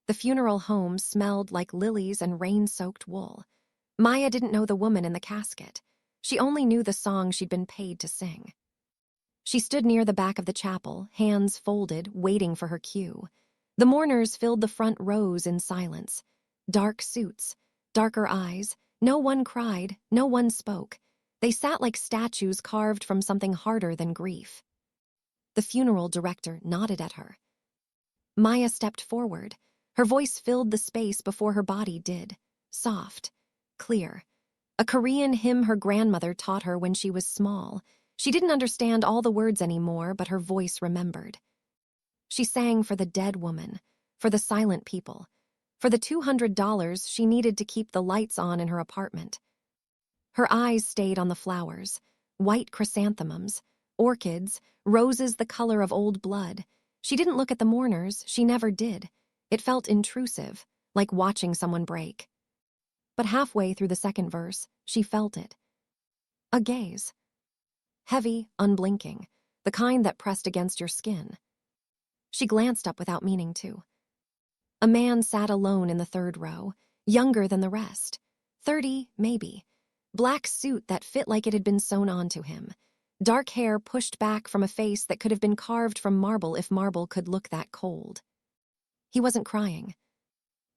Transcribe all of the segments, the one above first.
The funeral home smelled like lilies and rain-soaked wool. Maya didn't know the woman in the casket. She only knew the song she'd been paid to sing. She stood near the back of the chapel, hands folded, waiting for her cue. The mourners filled the front rows in silence. Dark suits, darker eyes. No one cried, no one spoke. They sat like statues carved from something harder than grief. The funeral director nodded at her. Maya stepped forward. Her voice filled the space before her body did. Soft, clear. A Korean hymn her grandmother taught her when she was small. She didn't understand all the words anymore, but her voice remembered. She sang for the dead woman, for the silent people, for the $200 she needed to keep the lights on in her apartment. Her eyes stayed on the flowers, white chrysanthemums, orchids, roses the color of old blood. She didn't look at the mourners, she never did. It felt intrusive, like watching someone break. But halfway through the second verse, she felt it. A gaze. Heavy, unblinking, the kind that pressed against your skin. She glanced up without meaning to. A man sat alone in the third row, younger than the rest. 30, maybe. Black suit that fit like it had been sewn onto him. Dark hair pushed back from a face that could have been carved from marble if marble could look that cold. He wasn't crying.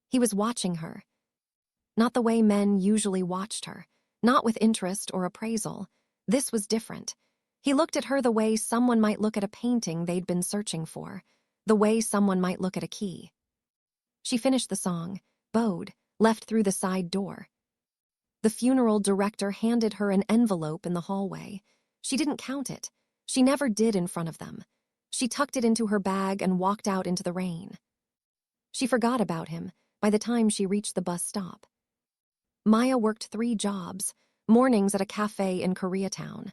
He was watching her. Not the way men usually watched her, not with interest or appraisal. This was different. He looked at her the way someone might look at a painting they'd been searching for, the way someone might look at a key. She finished the song, bowed, left through the side door. The funeral director handed her an envelope in the hallway. She didn't count it. She never did in front of them. She tucked it into her bag and walked out into the rain. She forgot about him by the time she reached the bus stop. Maya worked 3 jobs, mornings at a cafe in Koreatown,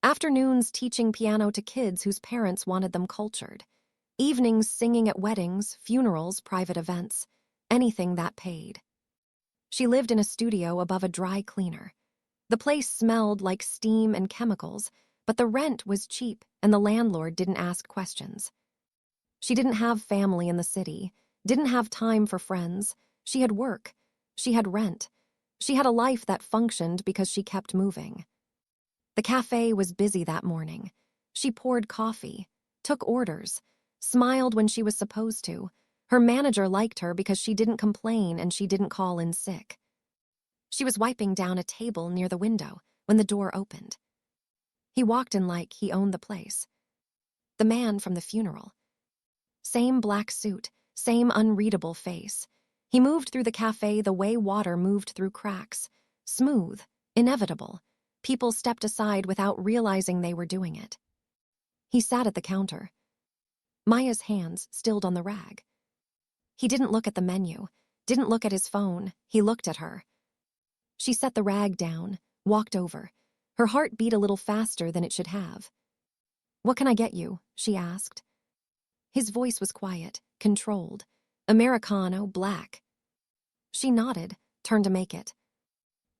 afternoons teaching piano to kids whose parents wanted them cultured, evenings singing at weddings, funerals, private events, anything that paid. She lived in a studio above a dry cleaner. The place smelled like steam and chemicals, but the rent was cheap and the landlord didn't ask questions. She didn't have family in the city, didn't have time for friends. She had work. She had rent. She had a life that functioned because she kept moving. The cafe was busy that morning. She poured coffee, took orders, smiled when she was supposed to. Her manager liked her because she didn't complain and she didn't call in sick. She was wiping down a table near the window when the door opened. He walked in like he owned the place. The man from the funeral. Same black suit, same unreadable face. He moved through the cafe the way water moved through cracks. Smooth, inevitable. People stepped aside without realizing they were doing it. He sat at the counter. Maya's hands stilled on the rag. He didn't look at the menu, didn't look at his phone. He looked at her. She set the rag down, walked over. Her heart beat a little faster than it should have. "What can I get you?" she asked. His voice was quiet, controlled. Americano, black. She nodded, turned to make it.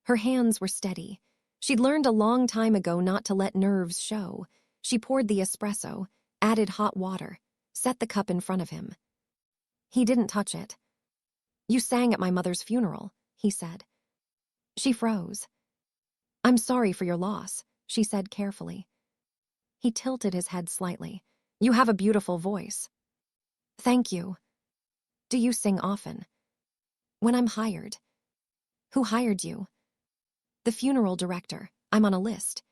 Her hands were steady. She'd learned a long time ago not to let nerves show. She poured the espresso, added hot water, set the cup in front of him. He didn't touch it. "You sang at my mother's funeral," he said. She froze. "I'm sorry for your loss," she said carefully. He tilted his head slightly. "You have a beautiful voice." "Thank you." "Do you sing often?" "When I'm hired." "Who hired you?" "The funeral director. I'm on a list."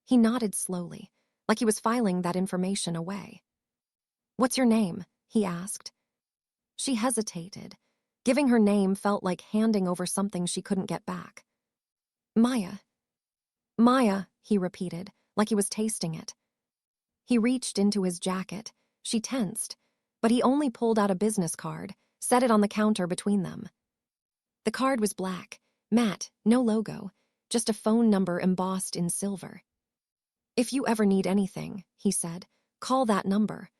He nodded slowly, like he was filing that information away. "What's your name?" he asked. She hesitated. Giving her name felt like handing over something she couldn't get back. "Maya." "Maya," he repeated, like he was tasting it. He reached into his jacket. She tensed, but he only pulled out a business card, set it on the counter between them. The card was black, matte, no logo, just a phone number embossed in silver. "If you ever need anything," he said, "call that number."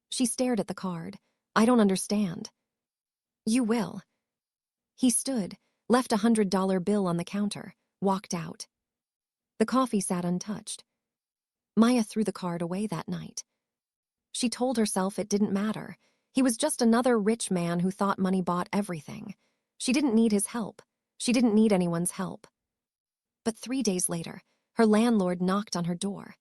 She stared at the card. "I don't understand." "You will." He stood, left a $100 bill on the counter, walked out. The coffee sat untouched. Maya threw the card away that night. She told herself it didn't matter. He was just another rich man who thought money bought everything. She didn't need his help. She didn't need anyone's help. But 3 days later, her landlord knocked on her door.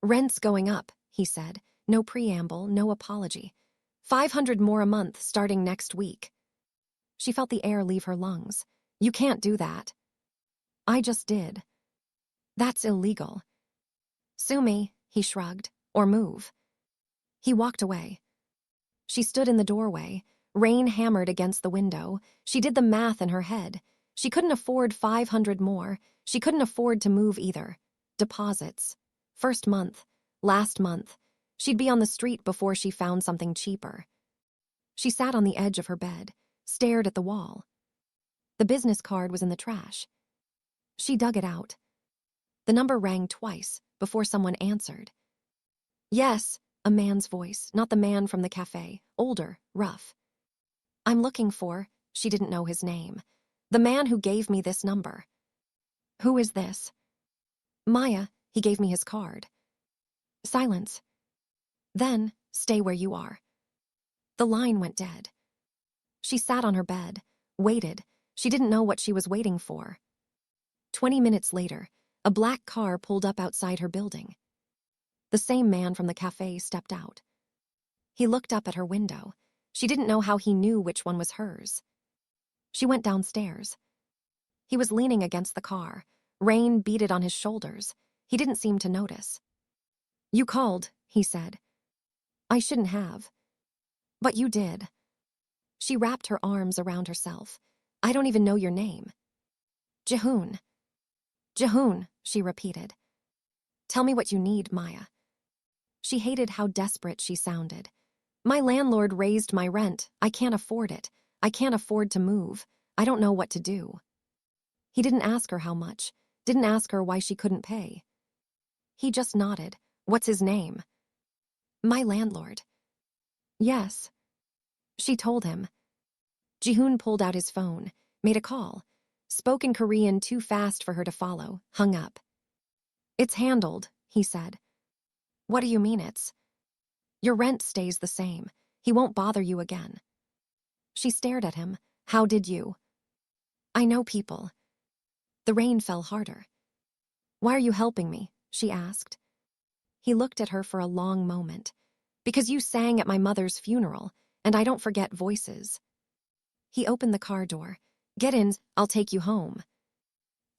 "Rent's going up," he said. No preamble, no apology. 500 more a month starting next week. She felt the air leave her lungs. "You can't do that." "I just did." "That's illegal." "Sue me," he shrugged, "or move." He walked away. She stood in the doorway. Rain hammered against the window. She did the math in her head. She couldn't afford 500 more. She couldn't afford to move either. Deposits. First month. Last month. She'd be on the street before she found something cheaper. She sat on the edge of her bed, stared at the wall. The business card was in the trash. She dug it out. The number rang twice before someone answered. "Yes," a man's voice, not the man from the cafe, older, rough. "I'm looking for," she didn't know his name, "the man who gave me this number." "Who is this?" "Maya, he gave me his card." Silence. Then, "Stay where you are." The line went dead. She sat on her bed, waited. She didn't know what she was waiting for. 20 minutes later, a black car pulled up outside her building. The same man from the cafe stepped out. He looked up at her window. She didn't know how he knew which one was hers. She went downstairs. He was leaning against the car. Rain beaded on his shoulders. He didn't seem to notice. "You called," he said. "I shouldn't have." "But you did." She wrapped her arms around herself. "I don't even know your name." "Jihoon." "Jihoon," she repeated. "Tell me what you need, Maya." She hated how desperate she sounded. "My landlord raised my rent. I can't afford it. I can't afford to move. I don't know what to do." He didn't ask her how much, didn't ask her why she couldn't pay. He just nodded. "What's his name?" "My landlord." "Yes." She told him. Jihoon pulled out his phone, made a call, spoke in Korean too fast for her to follow, hung up. "It's handled," he said. "What do you mean it's?" "Your rent stays the same. He won't bother you again." She stared at him. "How did you?" "I know people." The rain fell harder. "Why are you helping me?" she asked. He looked at her for a long moment. "Because you sang at my mother's funeral, and I don't forget voices." He opened the car door. "Get in, I'll take you home."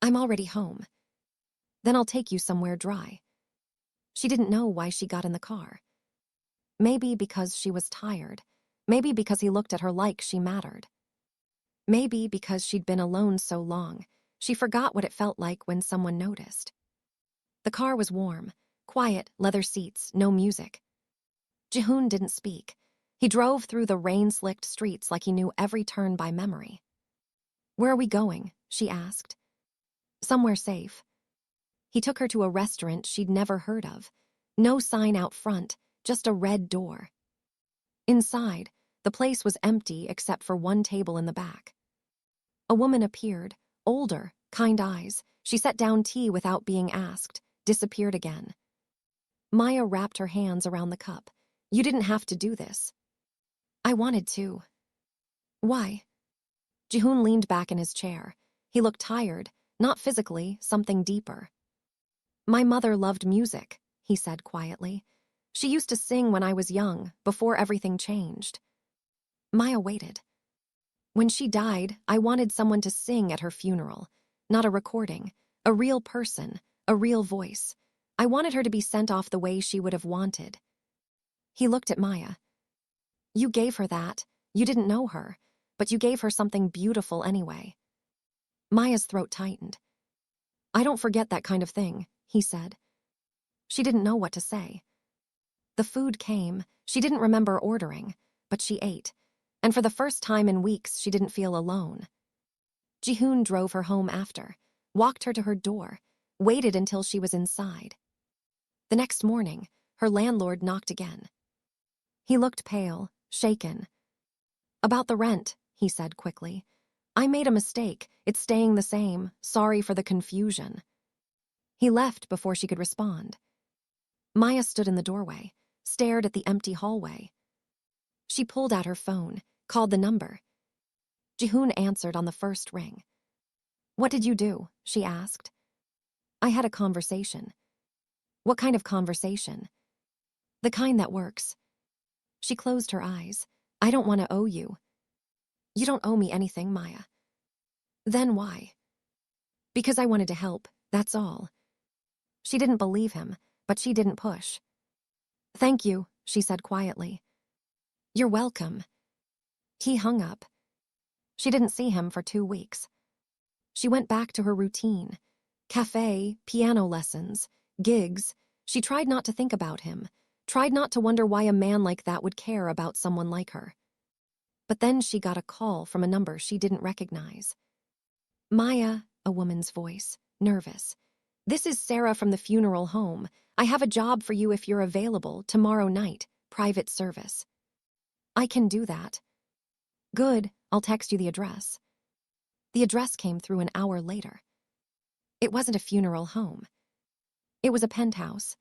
"I'm already home." "Then I'll take you somewhere dry." She didn't know why she got in the car. Maybe because she was tired. Maybe because he looked at her like she mattered. Maybe because she'd been alone so long, she forgot what it felt like when someone noticed. The car was warm, quiet, leather seats, no music. Jihoon didn't speak. He drove through the rain-slicked streets like he knew every turn by memory. "Where are we going?" she asked. "Somewhere safe." He took her to a restaurant she'd never heard of. No sign out front, just a red door. Inside, the place was empty except for one table in the back. A woman appeared, older, kind eyes. She set down tea without being asked, disappeared again. Maya wrapped her hands around the cup. "You didn't have to do this." "I wanted to." "Why?" Jihoon leaned back in his chair. He looked tired, not physically, something deeper. "My mother loved music," he said quietly. "She used to sing when I was young, before everything changed." Maya waited. "When she died, I wanted someone to sing at her funeral. Not a recording, a real person, a real voice. I wanted her to be sent off the way she would have wanted." He looked at Maya. "You gave her that. You didn't know her, but you gave her something beautiful anyway." Maya's throat tightened. "I don't forget that kind of thing," he said. She didn't know what to say. The food came. She didn't remember ordering, but she ate. And for the first time in weeks, she didn't feel alone. Jihoon drove her home after, walked her to her door, waited until she was inside. The next morning, her landlord knocked again. He looked pale, shaken. "About the rent," he said quickly. "I made a mistake. It's staying the same. Sorry for the confusion." He left before she could respond. Maya stood in the doorway, stared at the empty hallway. She pulled out her phone, called the number. Jihoon answered on the first ring. "What did you do?" she asked. "I had a conversation." "What kind of conversation?" "The kind that works." She closed her eyes. "I don't want to owe you." "You don't owe me anything, Maya." "Then why?" "Because I wanted to help, that's all." She didn't believe him, but she didn't push. "Thank you," she said quietly. "You're welcome." He hung up. She didn't see him for 2 weeks. She went back to her routine. Cafe, piano lessons, gigs. She tried not to think about him, tried not to wonder why a man like that would care about someone like her. But then she got a call from a number she didn't recognize. "Maya," a woman's voice, nervous. "This is Sarah from the funeral home. I have a job for you if you're available, tomorrow night, private service." "I can do that." "Good, I'll text you the address." The address came through an hour later. It wasn't a funeral home. It was a penthouse.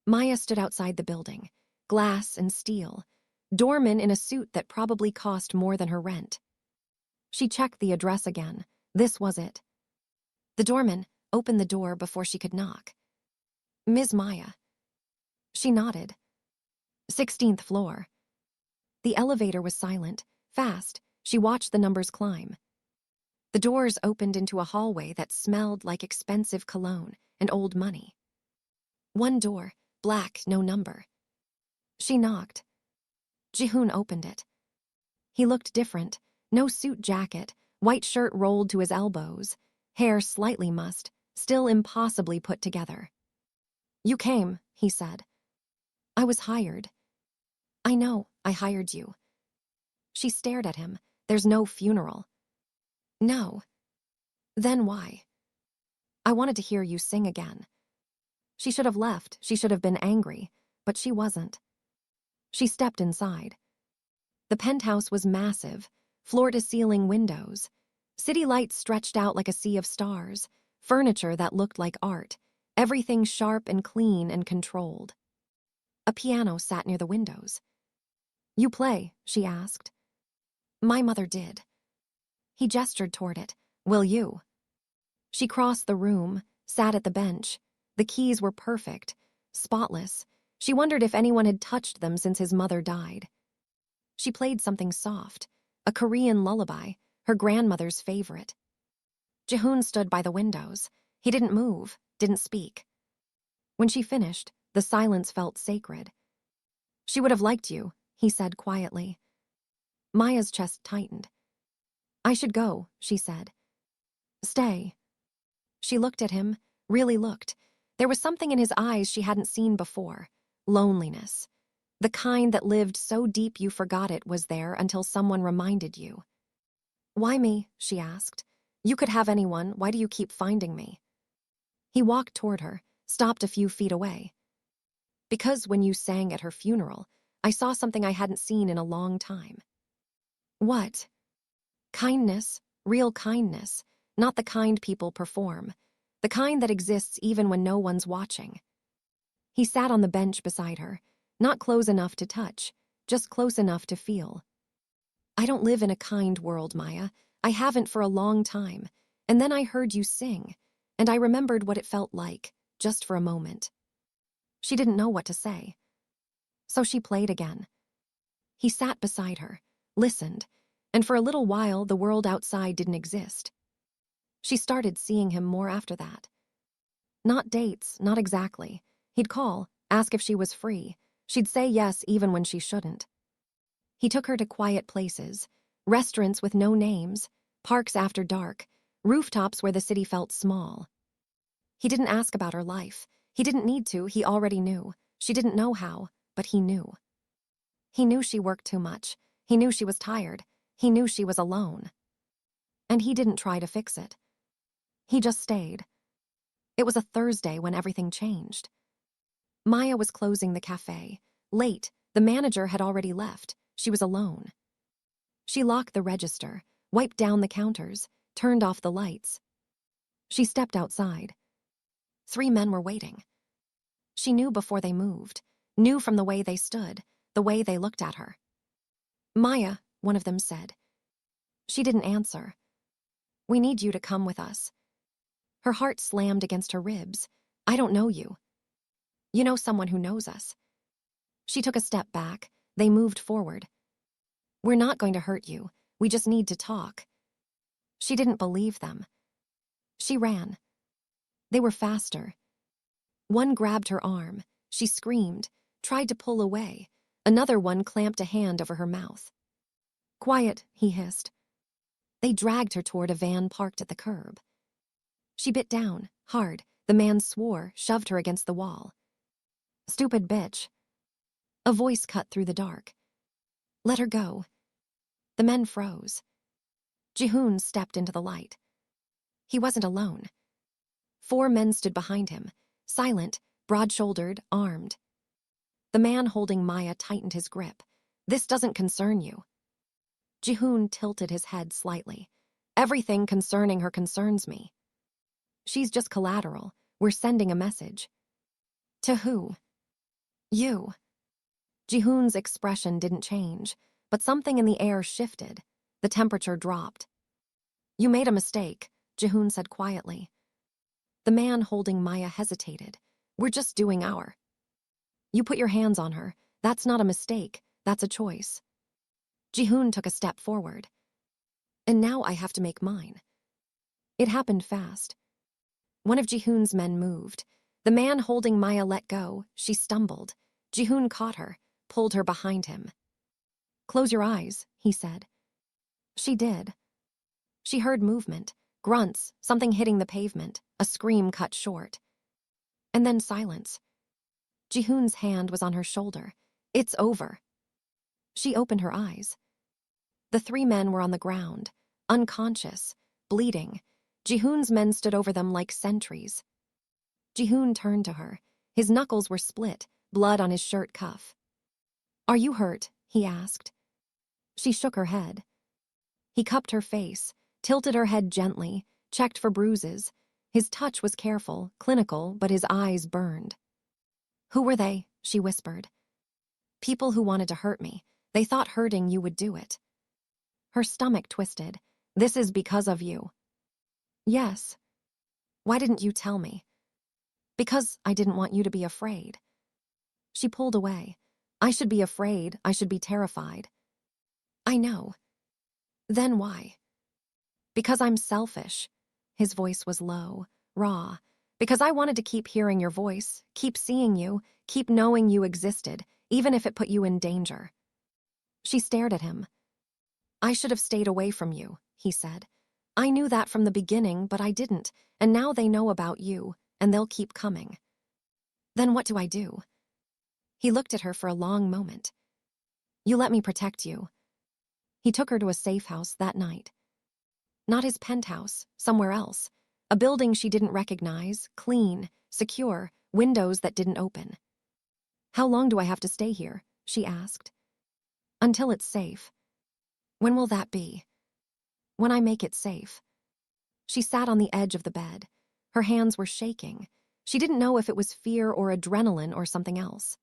Maya stood outside the building, glass and steel, doorman in a suit that probably cost more than her rent. She checked the address again. This was it. The doorman opened the door before she could knock. "Ms. Maya." She nodded. 16th floor. The elevator was silent, fast. She watched the numbers climb. The doors opened into a hallway that smelled like expensive cologne and old money. One door, black, no number. She knocked. Jihoon opened it. He looked different. No suit jacket, white shirt rolled to his elbows, hair slightly mussed, still impossibly put together. "You came," he said. "I was hired." "I know, I hired you." She stared at him. "There's no funeral." "No." "Then why?" "I wanted to hear you sing again." She should have left. She should have been angry, but she wasn't. She stepped inside. The penthouse was massive, floor-to-ceiling windows. City lights stretched out like a sea of stars, furniture that looked like art, everything sharp and clean and controlled. A piano sat near the windows. "You play?" she asked. "My mother did." He gestured toward it. "Will you?" She crossed the room, sat at the bench. The keys were perfect, spotless. She wondered if anyone had touched them since his mother died. She played something soft, a Korean lullaby, her grandmother's favorite. Jihoon stood by the windows. He didn't move, didn't speak. When she finished, the silence felt sacred. "She would have liked you," he said quietly. Maya's chest tightened. "I should go," she said. "Stay." She looked at him, really looked. There was something in his eyes she hadn't seen before. Loneliness. The kind that lived so deep you forgot it was there until someone reminded you. "Why me?" she asked. "You could have anyone. Why do you keep finding me?" He walked toward her, stopped a few feet away. "Because when you sang at her funeral, I saw something I hadn't seen in a long time." "What?" "Kindness, real kindness, not the kind people perform, the kind that exists even when no one's watching." He sat on the bench beside her, not close enough to touch, just close enough to feel. "I don't live in a kind world, Maya. I haven't for a long time. And then I heard you sing, and I remembered what it felt like, just for a moment." She didn't know what to say. So she played again. He sat beside her, listened, and for a little while the world outside didn't exist. She started seeing him more after that. Not dates, not exactly. He'd call, ask if she was free. She'd say yes even when she shouldn't. He took her to quiet places, restaurants with no names, parks after dark, rooftops where the city felt small. He didn't ask about her life. He didn't need to, he already knew. She didn't know how, but he knew. He knew she worked too much. He knew she was tired. He knew she was alone. And he didn't try to fix it. He just stayed. It was a Thursday when everything changed. Maya was closing the cafe. Late, the manager had already left. She was alone. She locked the register, wiped down the counters, turned off the lights. She stepped outside. 3 men were waiting. She knew before they moved, knew from the way they stood, the way they looked at her. Maya, one of them said. She didn't answer. We need you to come with us. Her heart slammed against her ribs. I don't know you. You know someone who knows us. She took a step back. They moved forward. We're not going to hurt you. We just need to talk. She didn't believe them. She ran. They were faster. One grabbed her arm. She screamed, tried to pull away. Another one clamped a hand over her mouth. Quiet, he hissed. They dragged her toward a van parked at the curb. She bit down, hard. The man swore, shoved her against the wall. Stupid bitch. A voice cut through the dark. Let her go. The men froze. Jihoon stepped into the light. He wasn't alone. 4 men stood behind him, silent, broad-shouldered, armed. The man holding Maya tightened his grip. This doesn't concern you. Jihoon tilted his head slightly. Everything concerning her concerns me. She's just collateral. We're sending a message. To who? You. Jihoon's expression didn't change, but something in the air shifted. The temperature dropped. You made a mistake, Jihoon said quietly. The man holding Maya hesitated. We're just doing our. You put your hands on her. That's not a mistake. That's a choice. Jihoon took a step forward. And now I have to make mine. It happened fast. One of Jihoon's men moved. The man holding Maya let go. She stumbled. Jihoon caught her, pulled her behind him. Close your eyes, he said. She did. She heard movement, grunts, something hitting the pavement, a scream cut short. And then silence. Jihoon's hand was on her shoulder. It's over. She opened her eyes. The 3 men were on the ground, unconscious, bleeding. Jihoon's men stood over them like sentries. Jihoon turned to her. His knuckles were split, blood on his shirt cuff. Are you hurt? He asked. She shook her head. He cupped her face, tilted her head gently, checked for bruises. His touch was careful, clinical, but his eyes burned. Who were they? She whispered. People who wanted to hurt me. They thought hurting you would do it. Her stomach twisted. This is because of you. Yes. Why didn't you tell me? Because I didn't want you to be afraid. She pulled away. I should be afraid. I should be terrified. I know. Then why? Because I'm selfish. His voice was low, raw. Because I wanted to keep hearing your voice, keep seeing you, keep knowing you existed, even if it put you in danger. She stared at him. I should have stayed away from you, he said. I knew that from the beginning, but I didn't, and now they know about you, and they'll keep coming. Then what do I do? He looked at her for a long moment. You let me protect you. He took her to a safe house that night. Not his penthouse, somewhere else. A building she didn't recognize, clean, secure, windows that didn't open. How long do I have to stay here? She asked. Until it's safe. When will that be? When I make it safe. She sat on the edge of the bed. Her hands were shaking. She didn't know if it was fear or adrenaline or something else.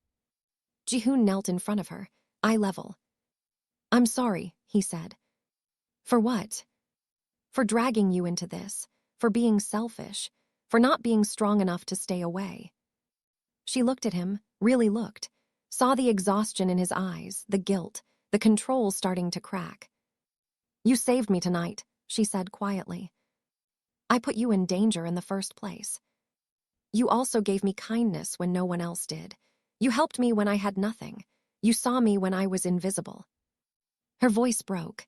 Jihoon knelt in front of her, eye level. I'm sorry, he said. For what? For dragging you into this, for being selfish, for not being strong enough to stay away. She looked at him, really looked, saw the exhaustion in his eyes, the guilt, the control starting to crack. You saved me tonight, she said quietly. I put you in danger in the first place. You also gave me kindness when no one else did. You helped me when I had nothing. You saw me when I was invisible. Her voice broke.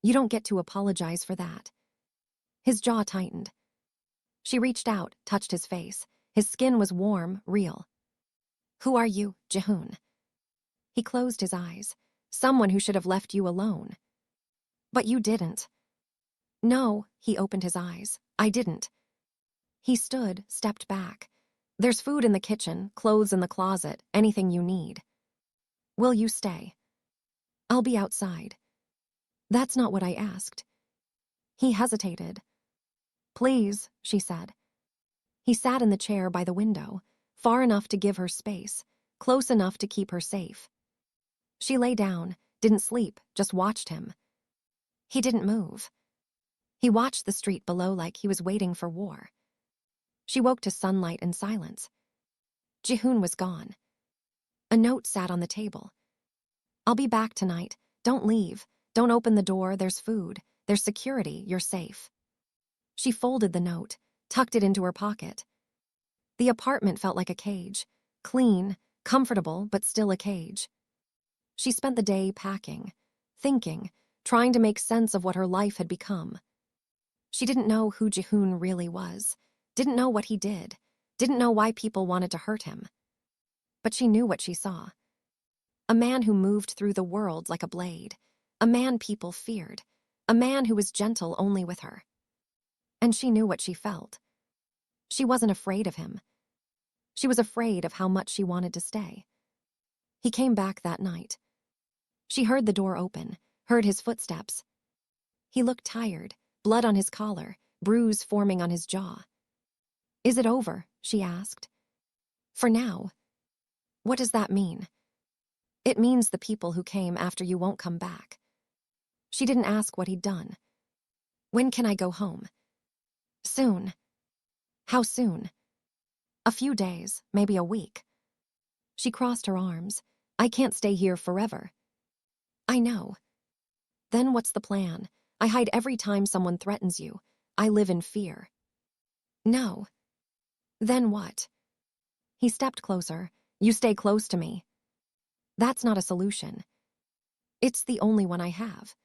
You don't get to apologize for that. His jaw tightened. She reached out, touched his face. His skin was warm, real. Who are you, Jihoon? He closed his eyes. Someone who should have left you alone. But you didn't. No, he opened his eyes. I didn't. He stood, stepped back. There's food in the kitchen, clothes in the closet, anything you need. Will you stay? I'll be outside. That's not what I asked. He hesitated. Please, she said. He sat in the chair by the window, far enough to give her space, close enough to keep her safe. She lay down, Didn't sleep, just watched him. He didn't move. He watched the street below like he was waiting for war. She woke to sunlight and silence. Jihoon was gone. A note sat on the table. I'll be back tonight. Don't leave. Don't open the door. There's food. There's security. You're safe. She folded the note, tucked it into her pocket. The apartment felt like a cage. Clean, comfortable, but still a cage. She spent the day packing, thinking, trying to make sense of what her life had become. She didn't know who Jihoon really was, didn't know what he did, didn't know why people wanted to hurt him. But she knew what she saw. A man who moved through the world like a blade, a man people feared, a man who was gentle only with her. And she knew what she felt. She wasn't afraid of him. She was afraid of how much she wanted to stay. He came back that night. She heard the door open, heard his footsteps. He looked tired, blood on his collar, bruise forming on his jaw. Is it over? She asked. For now. What does that mean? It means the people who came after you won't come back. She didn't ask what he'd done. When can I go home? Soon. How soon? A few days, maybe a week. She crossed her arms. I can't stay here forever. I know. Then what's the plan? I hide every time someone threatens you. I live in fear. No. Then what? He stepped closer. You stay close to me. That's not a solution. It's the only one I have.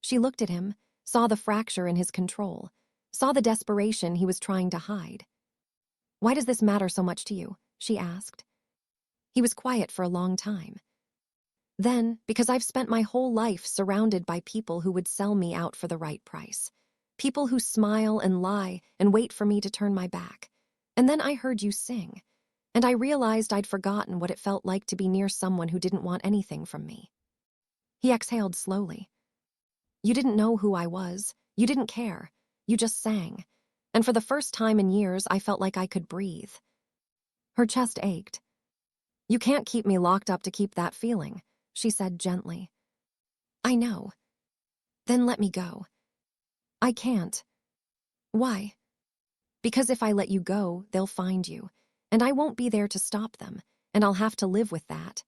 She looked at him, saw the fracture in his control, saw the desperation he was trying to hide. Why does this matter so much to you? She asked. He was quiet for a long time. Then, because I've spent my whole life surrounded by people who would sell me out for the right price. People who smile and lie and wait for me to turn my back. And then I heard you sing, and I realized I'd forgotten what it felt like to be near someone who didn't want anything from me. He exhaled slowly. You didn't know who I was. You didn't care. You just sang. And for the first time in years, I felt like I could breathe. Her chest ached. You can't keep me locked up to keep that feeling, she said gently. I know. Then let me go. I can't. Why? Because if I let you go, they'll find you, and I won't be there to stop them, and I'll have to live with that.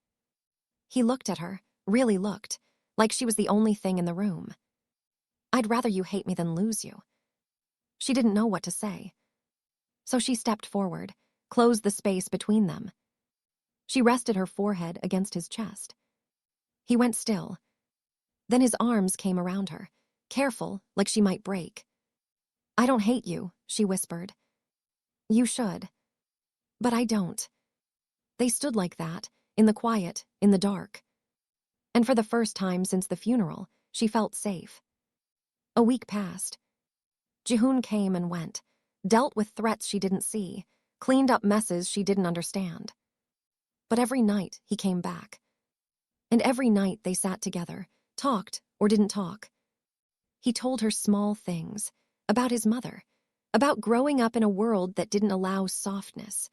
He looked at her, really looked, like she was the only thing in the room. I'd rather you hate me than lose you. She didn't know what to say. So she stepped forward, closed the space between them. She rested her forehead against his chest. He went still. Then his arms came around her, careful, like she might break. I don't hate you, she whispered. You should. But I don't. They stood like that, in the quiet, in the dark. And for the first time since the funeral, she felt safe. A week passed. Jihoon came and went, dealt with threats she didn't see, cleaned up messes she didn't understand. But every night he came back. And every night they sat together, talked or didn't talk. He told her small things, about his mother, about growing up in a world that didn't allow softness,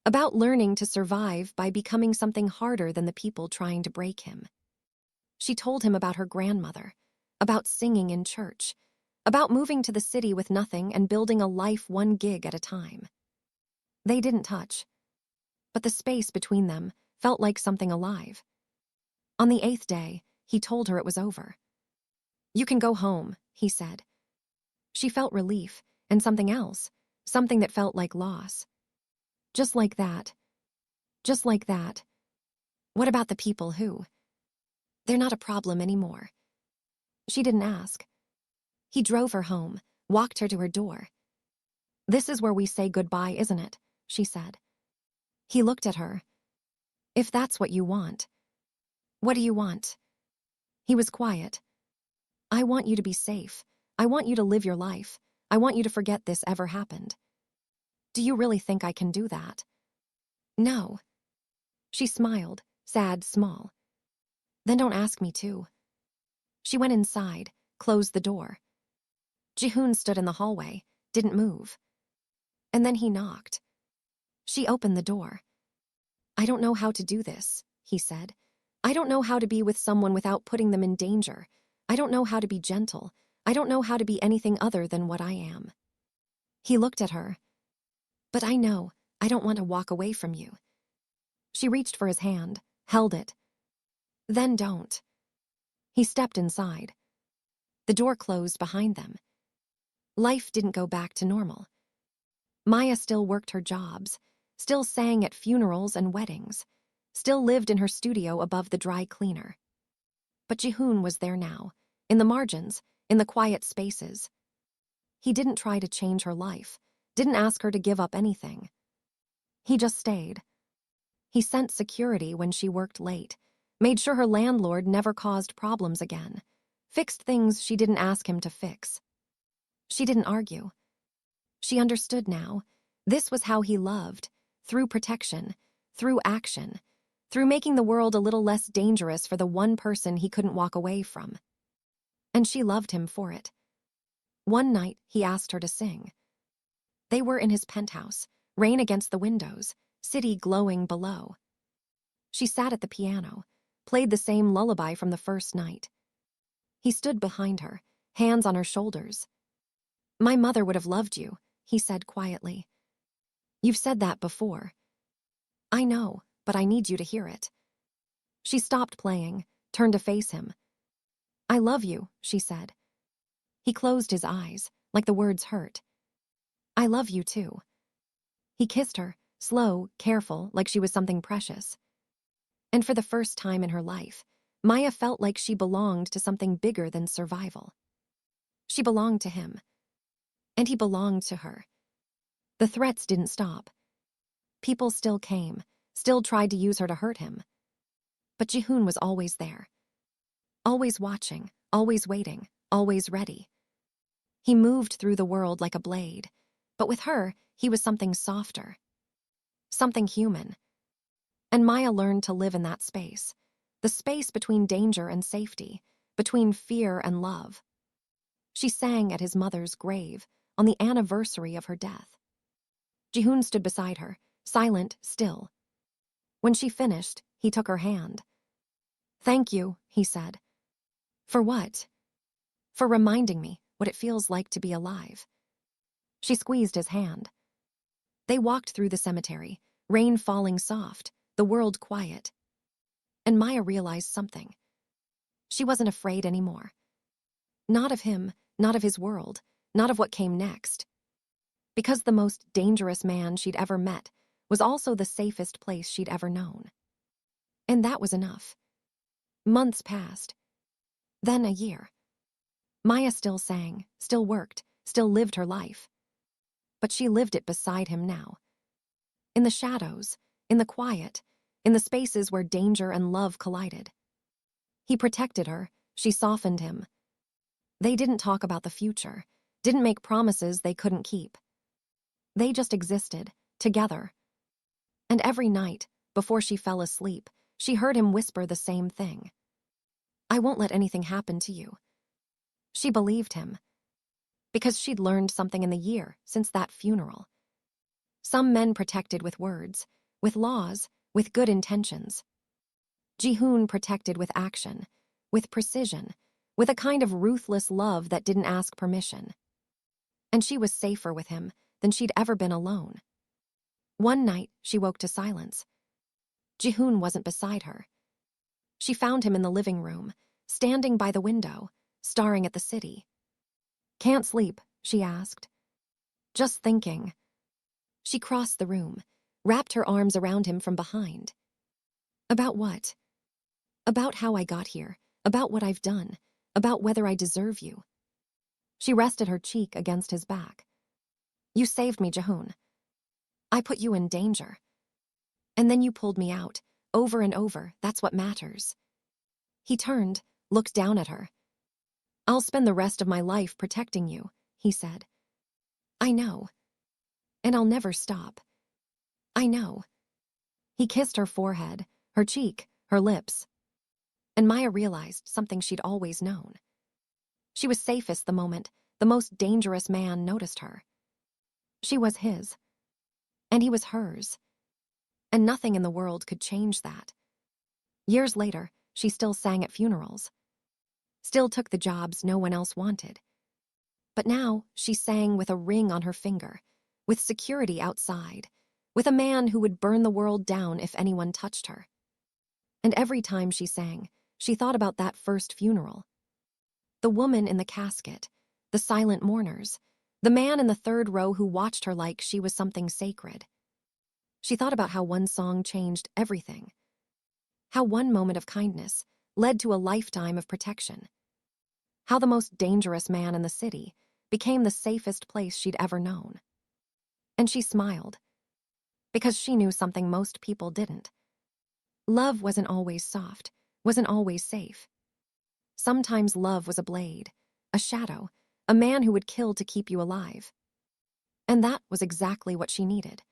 about learning to survive by becoming something harder than the people trying to break him. She told him about her grandmother, about singing in church, about moving to the city with nothing and building a life one gig at a time. They didn't touch, but the space between them felt like something alive. On the 8th day, he told her it was over. You can go home, he said. She felt relief, and something else, something that felt like loss. Just like that. Just like that. What about the people who? They're not a problem anymore. She didn't ask. He drove her home, walked her to her door. This is where we say goodbye, isn't it? She said. He looked at her. If that's what you want. What do you want? He was quiet. I want you to be safe. I want you to live your life. I want you to forget this ever happened. Do you really think I can do that? No. She smiled, sad, small. Then don't ask me to. She went inside, closed the door. Jihoon stood in the hallway, didn't move. And then he knocked. She opened the door. I don't know how to do this, he said. I don't know how to be with someone without putting them in danger. I don't know how to be gentle. I don't know how to be anything other than what I am. He looked at her. But I know, I don't want to walk away from you. She reached for his hand, held it. Then don't. He stepped inside. The door closed behind them. Life didn't go back to normal. Maya still worked her jobs, still sang at funerals and weddings, still lived in her studio above the dry cleaner. But Jihoon was there now, in the margins, in the quiet spaces. He didn't try to change her life, didn't ask her to give up anything. He just stayed. He sent security when she worked late, made sure her landlord never caused problems again, fixed things she didn't ask him to fix. She didn't argue. She understood now. This was how he loved, through protection, through action, through making the world a little less dangerous for the one person he couldn't walk away from. And she loved him for it. One night, he asked her to sing. They were in his penthouse, rain against the windows, city glowing below. She sat at the piano, played the same lullaby from the first night. He stood behind her, hands on her shoulders. My mother would have loved you, he said quietly. You've said that before. I know, but I need you to hear it. She stopped playing, turned to face him. I love you, she said. He closed his eyes, like the words hurt. I love you too. He kissed her, slow, careful, like she was something precious. And for the first time in her life, Maya felt like she belonged to something bigger than survival. She belonged to him. And he belonged to her. The threats didn't stop. People still came, still tried to use her to hurt him. But Jihoon was always there. Always watching, always waiting, always ready. He moved through the world like a blade, but with her, he was something softer. Something human. And Maya learned to live in that space. The space between danger and safety, between fear and love. She sang at his mother's grave, on the anniversary of her death. Jihoon stood beside her, silent, still. When she finished, he took her hand. Thank you, he said. For what? For reminding me what it feels like to be alive. She squeezed his hand. They walked through the cemetery, rain falling soft, the world quiet. And Maya realized something. She wasn't afraid anymore. Not of him, not of his world, not of what came next. Because the most dangerous man she'd ever met was also the safest place she'd ever known. And that was enough. Months passed. Then a year. Maya still sang, still worked, still lived her life. But she lived it beside him now. In the shadows, in the quiet, in the spaces where danger and love collided. He protected her, she softened him. They didn't talk about the future, didn't make promises they couldn't keep. They just existed, together. And every night, before she fell asleep, she heard him whisper the same thing. I won't let anything happen to you. She believed him. Because she'd learned something in the year since that funeral. Some men protected with words, with laws, with good intentions. Jihoon protected with action, with precision, with a kind of ruthless love that didn't ask permission. And she was safer with him than she'd ever been alone. One night, she woke to silence. Jihoon wasn't beside her. She found him in the living room, standing by the window, staring at the city. Can't sleep, she asked. Just thinking. She crossed the room, wrapped her arms around him from behind. About what? About how I got here, about what I've done, about whether I deserve you. She rested her cheek against his back. You saved me, Jihoon. I put you in danger. And then you pulled me out, over and over, that's what matters. He turned, looked down at her. I'll spend the rest of my life protecting you, he said. I know. And I'll never stop. I know. He kissed her forehead, her cheek, her lips. And Maya realized something she'd always known. She was safest the moment the most dangerous man noticed her. She was his. And he was hers. And nothing in the world could change that. Years later, She still sang at funerals, still took the jobs no one else wanted. But now she sang with a ring on her finger, with security outside, with a man who would burn the world down if anyone touched her. And every time she sang, she thought about that first funeral. The woman in the casket, the silent mourners, the man in the third row who watched her like she was something sacred. She thought about how one song changed everything, how one moment of kindness led to a lifetime of protection, how the most dangerous man in the city became the safest place she'd ever known. And she smiled, because she knew something most people didn't. Love wasn't always soft, wasn't always safe. Sometimes love was a blade, a shadow, a man who would kill to keep you alive. And that was exactly what she needed.